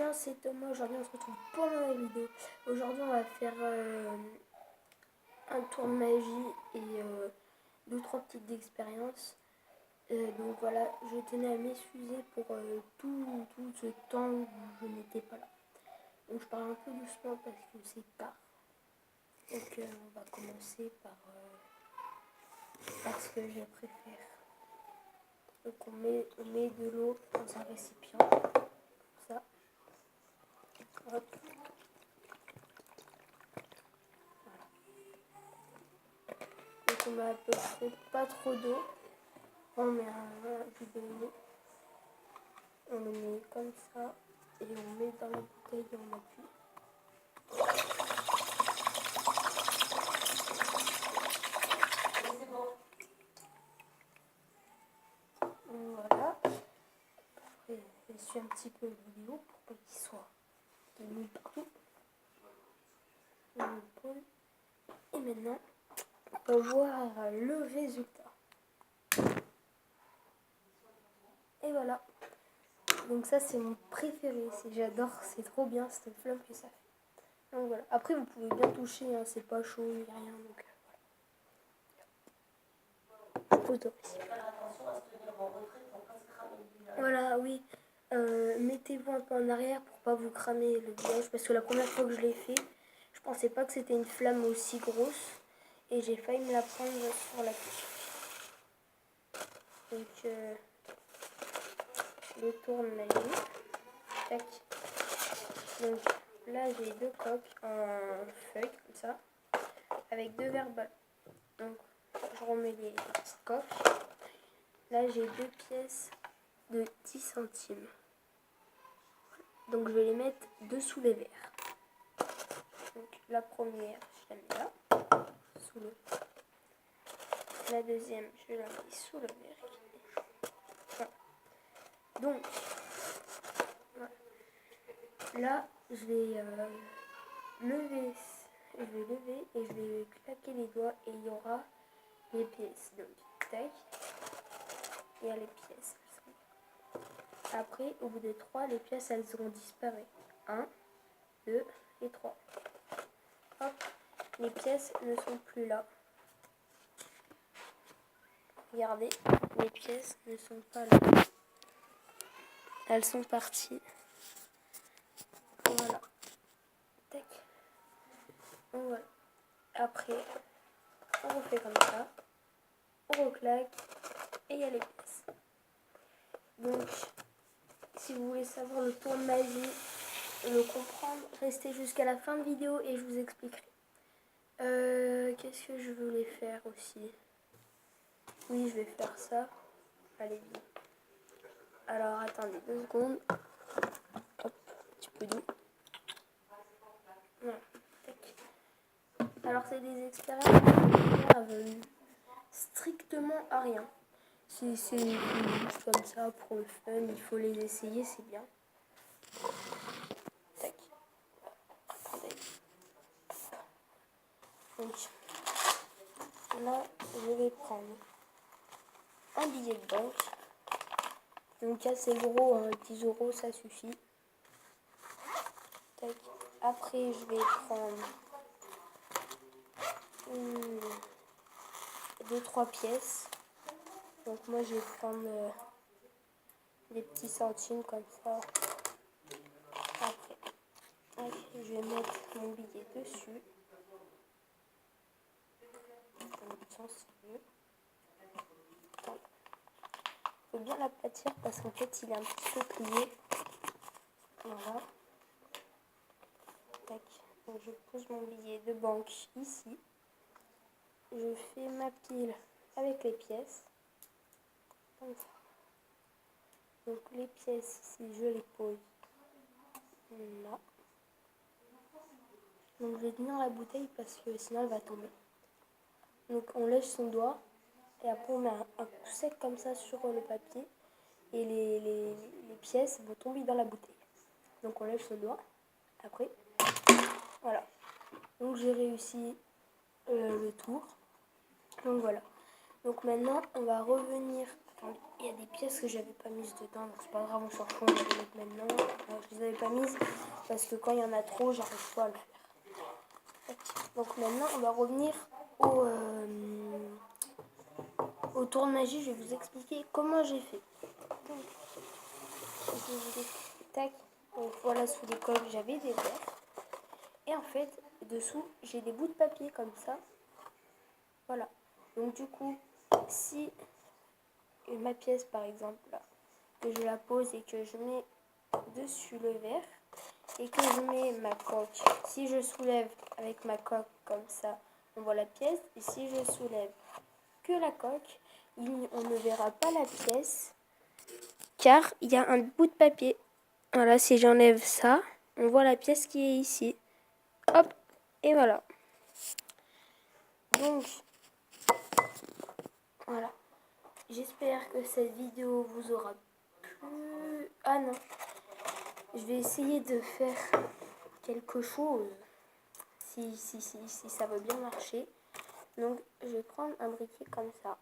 gens, c'est Thomas. Aujourd'hui, on se retrouve pour une nouvelle vidéo. Aujourd'hui, on va faire un tour de magie et 2-3 petites expériences. Donc voilà, je tenais à m'excuser pour tout ce temps où je n'étais pas là. Donc je parle un peu doucement parce que c'est tard. Donc on va commencer par ce que je préfère. Donc on met de l'eau dans un récipient. Comme ça. Hop. Donc on met à peu près pas trop d'eau. On met un bidon. On le met comme ça. Et on met dans la bouteille et on appuie. Voilà. Après, j'essuie un petit peu le vidéo pour pas qu'il soit mouille partout. On le pose. Et maintenant, on peut voir le résultat. Et voilà. Donc ça, c'est mon préféré. J'adore, c'est trop bien cette flamme que ça fait. Donc voilà. Après, vous pouvez bien toucher, hein, c'est pas chaud ni rien. Donc voilà. Je pose le récipient. Voilà, oui. Mettez-vous un peu en arrière pour pas vous cramer le visage. Parce que la première fois que je l'ai fait, je pensais pas que c'était une flamme aussi grosse. Et j'ai failli me la prendre sur la tête. Donc, je tourne magie. Tac. Donc là, j'ai 2 coques en feuille, comme ça. Avec 2 verres ballons. Donc, je remets les petites coques. Là, j'ai 2 pièces de 10 centimes. Donc, je vais les mettre dessous les verres. Donc, la première, je la mets là, sous le. La deuxième, je la mets sous le verre. Voilà. Donc, voilà. Là, je vais lever et je vais claquer les doigts et il y aura les pièces. Donc, tac, il y a les pièces. Après, au bout de 3, les pièces, elles auront disparu. 1, 2 et 3. Hop, les pièces ne sont plus là. Regardez, les pièces ne sont pas là. Elles sont parties. Voilà. Tac. Donc voilà. Après, on refait comme ça. On reclaque. Et il y a les pièces. Donc, si vous voulez savoir le tour de magie, le comprendre, restez jusqu'à la fin de vidéo et je vous expliquerai. Qu'est-ce que je voulais faire aussi? Oui, je vais faire ça. Allez, viens. Alors, attendez 2 secondes. Hop, un petit peu d'eau. Voilà. Tac. Alors, c'est des expériences qui servent strictement à rien. C'est juste comme ça pour le fun. Il faut les essayer, c'est bien. Tac. Attendez. Donc, là, je vais prendre un billet de banque. Donc assez gros, hein, 10 €, ça suffit. Tac. Après, je vais prendre 2-3 pièces. Donc moi, je vais prendre des petits centimes comme ça. Après, je vais mettre mon billet dessus. Dans le sens mieux. Il faut bien l'aplatir parce qu'en fait, il est un petit peu plié. Voilà. Tac. Donc je pose mon billet de banque ici. Je fais ma pile avec les pièces. Comme ça. Donc les pièces ici, je les pose là. Donc je vais tenir la bouteille parce que sinon elle va tomber. Donc on lèche son doigt et après on met un coup sec comme ça sur le papier et les pièces vont tomber dans la bouteille. Donc on lèche son doigt. Après, voilà. Donc j'ai réussi le tour. Donc voilà. Donc maintenant on va revenir. Attendez, il y a des pièces que j'avais pas mises dedans, donc c'est pas grave, on s'en fout, on va les mettre maintenant. Alors, je les vous avez pas mise parce que quand il y en a trop, j'arrive pas à le faire. Donc maintenant, on va revenir au tour de magie. Je vais vous expliquer comment j'ai fait. Donc, tac. Donc voilà, sous les coques, j'avais des verres. Et en fait, dessous, j'ai des bouts de papier comme ça. Voilà. Donc du coup, si ma pièce, par exemple, là, que je la pose et que je mets dessus le verre et que je mets ma coque, si je soulève avec ma coque comme ça, on voit la pièce. Et si je soulève que la coque, on ne verra pas la pièce car il y a un bout de papier. Voilà, si j'enlève ça, on voit la pièce qui est ici. Hop, et voilà. Donc, voilà. J'espère que cette vidéo vous aura plu. Ah non, je vais essayer de faire quelque chose si ça veut bien marcher. Donc, je vais prendre un briquet comme ça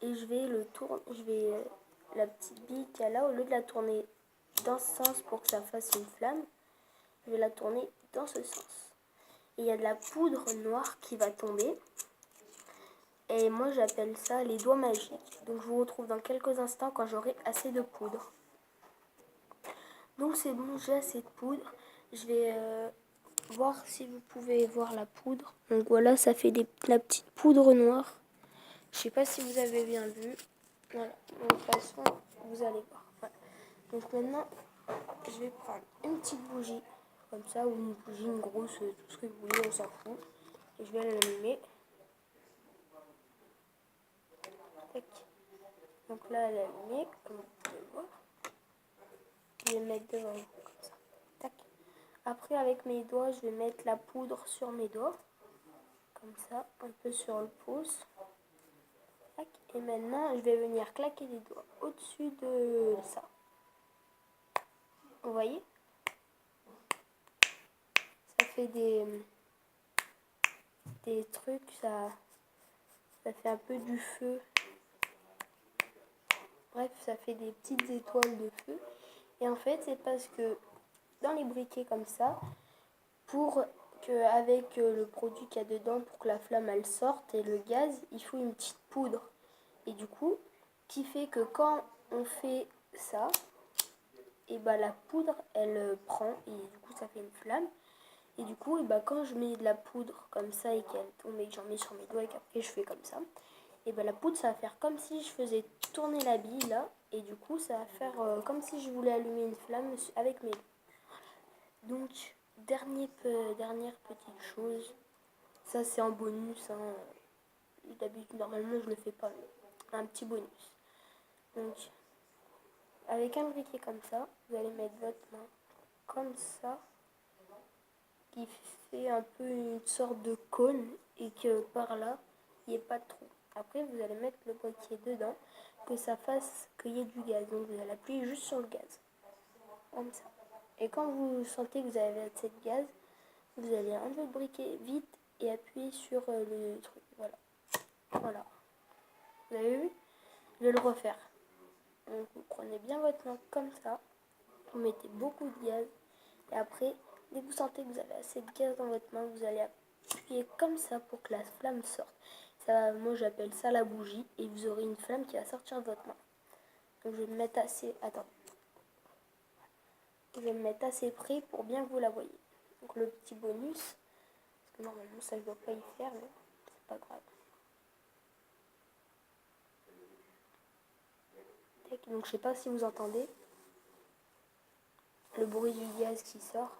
et je vais le tourner. La petite bille qu'il y a là, au lieu de la tourner dans ce sens pour que ça fasse une flamme, je vais la tourner dans ce sens. Et il y a de la poudre noire qui va tomber. Et moi, j'appelle ça les doigts magiques. Donc, je vous retrouve dans quelques instants quand j'aurai assez de poudre. Donc, c'est bon, j'ai assez de poudre. Je vais voir si vous pouvez voir la poudre. Donc, voilà, ça fait la petite poudre noire. Je sais pas si vous avez bien vu. Voilà, de toute façon, vous allez voir. Voilà. Donc, maintenant, je vais prendre une petite bougie. Comme ça, ou une bougie, une grosse, tout ce que vous voulez, on s'en fout. Et je vais l'allumer. Tac. Donc là, elle est allumée, comme vous pouvez voir. Je vais mettre devant vous, comme ça. Tac. Après, avec mes doigts, je vais mettre la poudre sur mes doigts. Comme ça, un peu sur le pouce. Tac. Et maintenant, je vais venir claquer les doigts au-dessus de ça. Vous voyez? Ça fait des trucs, ça fait un peu du feu. Bref, ça fait des petites étoiles de feu. Et en fait, c'est parce que dans les briquets comme ça, pour qu'avec le produit qu'il y a dedans, pour que la flamme elle sorte et le gaz, il faut une petite poudre. Et du coup, qui fait que quand on fait ça, et bah la poudre elle prend et du coup ça fait une flamme. Et du coup, et bah, quand je mets de la poudre comme ça et qu'elle tombe et que j'en mets sur mes doigts et qu'après je fais comme ça, et bah la poudre ça va faire comme si je faisais tourner la bille là. Et du coup ça va faire comme si je voulais allumer une flamme avec mes doigts. Donc, dernière petite chose, ça c'est en bonus, hein. D'habitude, normalement je le fais pas, mais un petit bonus. Donc, avec un briquet comme ça, vous allez mettre votre main comme ça, qui fait un peu une sorte de cône et que par là, il n'y ait pas de trou. Après, vous allez mettre le briquet dedans, que ça fasse qu'il y ait du gaz. Donc, vous allez appuyer juste sur le gaz, comme ça. Et quand vous sentez que vous avez assez de gaz, vous allez enlever le briquet vite et appuyer sur le truc. Voilà. Voilà. Vous avez vu? Je vais le refaire. Donc vous prenez bien votre main comme ça. Vous mettez beaucoup de gaz. Et après, dès que vous sentez que vous avez assez de gaz dans votre main, vous allez appuyer comme ça pour que la flamme sorte. Ça, moi j'appelle ça la bougie. Et vous aurez une flamme qui va sortir de votre main. Donc je vais me mettre assez... Attends. Je vais me mettre assez près pour bien que vous la voyez. Donc le petit bonus, parce que normalement ça je ne dois pas y faire, mais c'est pas grave. Donc je sais pas si vous entendez le bruit du gaz qui sort.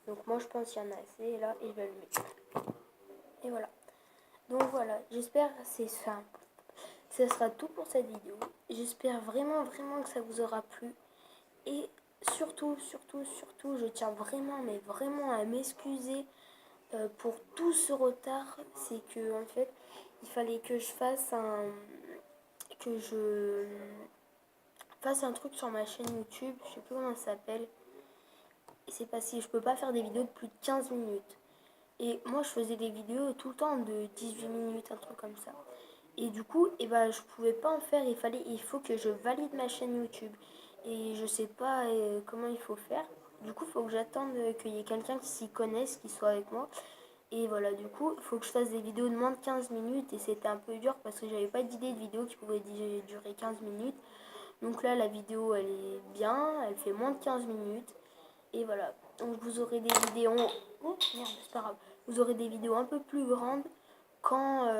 Donc moi je pense qu'il y en a assez là et je vais le mettre. Et voilà. Donc voilà, j'espère que c'est ça. Ce sera tout pour cette vidéo. J'espère vraiment que ça vous aura plu. Et surtout, je tiens vraiment, mais vraiment à m'excuser pour tout ce retard. C'est que en fait, il fallait que je fasse un truc sur ma chaîne YouTube. Je sais plus comment ça s'appelle. Et c'est parce que je peux pas faire des vidéos de plus de 15 minutes. Et moi, je faisais des vidéos tout le temps de 18 minutes, un truc comme ça. Et du coup, je pouvais pas en faire. Il faut que je valide ma chaîne YouTube. et je sais pas comment il faut faire. Du coup, il faut que j'attende qu'il y ait quelqu'un qui s'y connaisse, qui soit avec moi. Et voilà, du coup, il faut que je fasse des vidéos de moins de 15 minutes et c'était un peu dur parce que j'avais pas d'idée de vidéo qui pouvait durer 15 minutes. Donc là, la vidéo, elle est bien, elle fait moins de 15 minutes. Et voilà, donc vous aurez des vidéos... Oh merde, c'est pas grave. Vous aurez des vidéos un peu plus grandes quand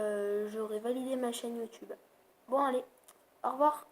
j'aurai validé ma chaîne YouTube. Bon, allez, au revoir.